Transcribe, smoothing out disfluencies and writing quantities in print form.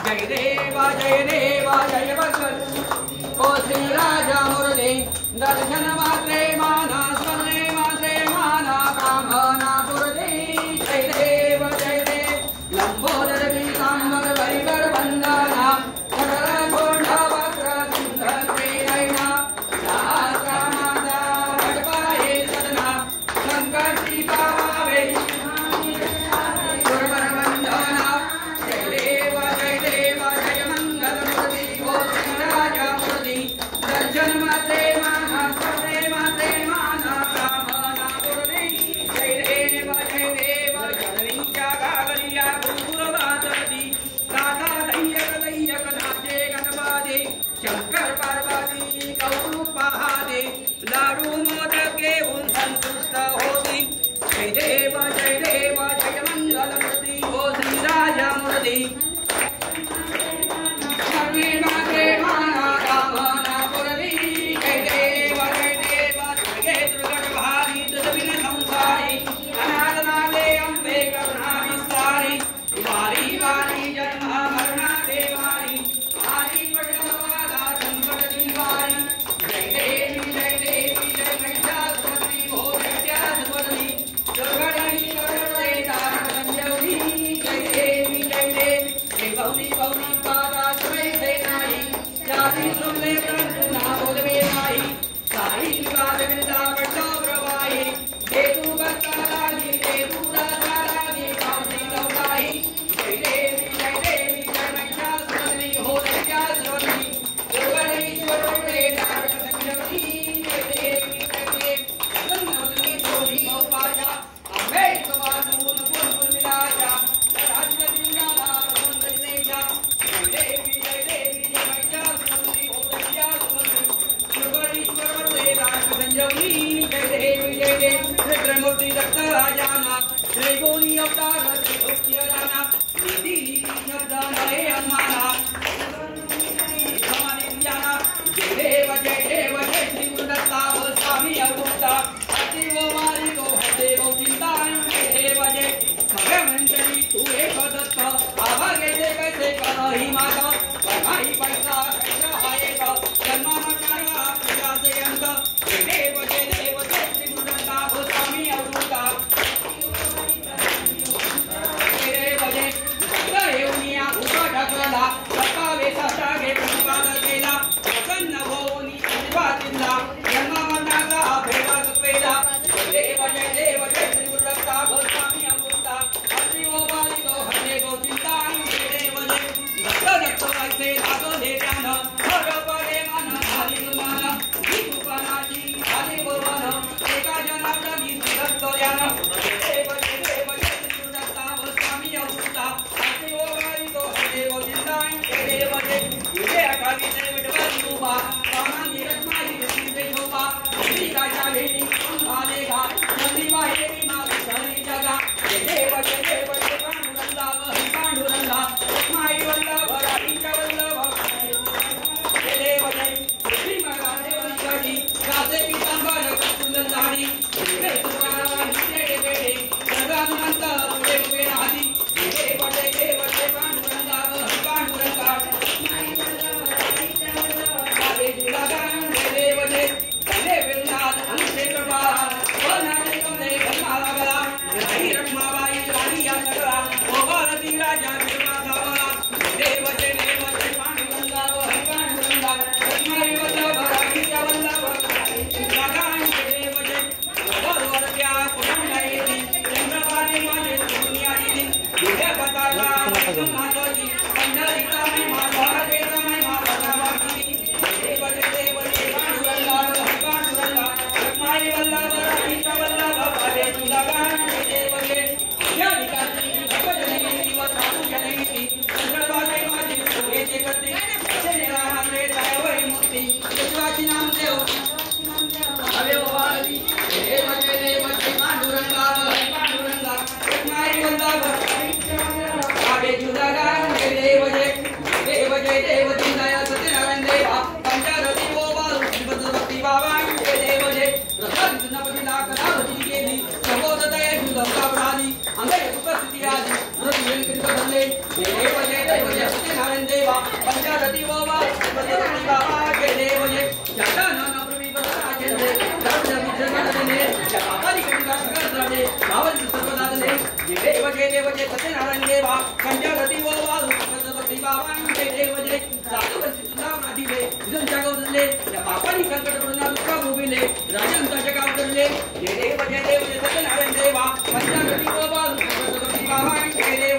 जय भगवत ओ श्री राजा मुरली दर्शन मात्रे माना स्मरणे मात्रे माना कामना मुरली जय देव लंबोदर पीतांबर वरिकर वंदना सकल गोंड वक्र कुंड त्रिनयना सहस्र माता वटपाये सदना संकट पावे गुरुवर वंदना जय देव जय मंगल मुरली ओ श्री राजा मुरली दर्शन मात्रे माना स्मरणे मात्रे माना कामना मुरली जय देव गणनीच्या गागरिया गुरुवादी दादा दैयक नाचे गणपती शंकर पार्वती कौतुक पहादे लाडू मोदक घेऊन संतुष्ट होती जय देव जय मंगल मूर्ती ओ श्री राजा मूर्ती सर्वे मात्रे माना कामना मुरली जय देव दुर्गे दुर्गट भारी दुर्बिन संसारी अनाथ नागे अंबे करुणा विस्तारी वारी वारी जन्म मरणा देवारी आदि पटवादा संकट निवारी जय देवी जय महिषासुरमर्दिनी हो दैत्यासुरमर्दिनी दुर्गणि करुणे तारक संजीवनी जय देवी जय गौरी पादा समय से नाई जाति सुनले प्रभु ना बोलवे नाई साई विवाद विदा बटो प्रवाही देतु बत्तारानी देतु दातारानी कांति गौराई जय देवी जय महिषासुरमर्दिनी हो दैत्यासुरमर्दिनी दुर्गणि करुणे तारक संजीवनी जय देवी गंगवती चोरी गौपाजा अम्बे सवानून पुरपुर विराजा राजलक्ष्मीनाला सुंदरीनेजा जय देवी जय महिषासुरमर्दिनी हो दैत्यासुरमर्दिनी दुर्गणि करुणे तारक संजीवनी जय देवी रुद्रमूर्ति दत्त राजाना श्री गौरी अवतार श्री भक्ति राना निधि शब्द नये अनुमाना जय देव जय श्री गुरुदत्ता वो स्वामी अवगुप्ता अति वो मारी गो हते गो चिंता जय देव जय भगवंतरी तू एक दत्त आभागे से कैसे करही माता भाई पैसा कैसा आएगा जन्म मरना पूजा से अंत जय देव जय श्री गुरुदत्ता वो स्वामी अवगुप्ता देवनिया उभा ढकलला सका वेसाचा घे प्रतिपाद केला प्रसन्न होऊनी आशीर्वादिला जन्म मरणाचा भेदा केला देव जय श्री गुरुदत्ता वो स्वामी अवगुप्ता अति वो बाली गो हरे गो चिंता जय देव जय दत्त देव जय साधू वंचित तुला नादिले विजन जागव धरले या पापानी संकट पडून दुःखा भोगिले राजहंसाचे गाव करले जय देव जय सत्यनारायण देवा पंचाकृती बाबा बाबा जय देव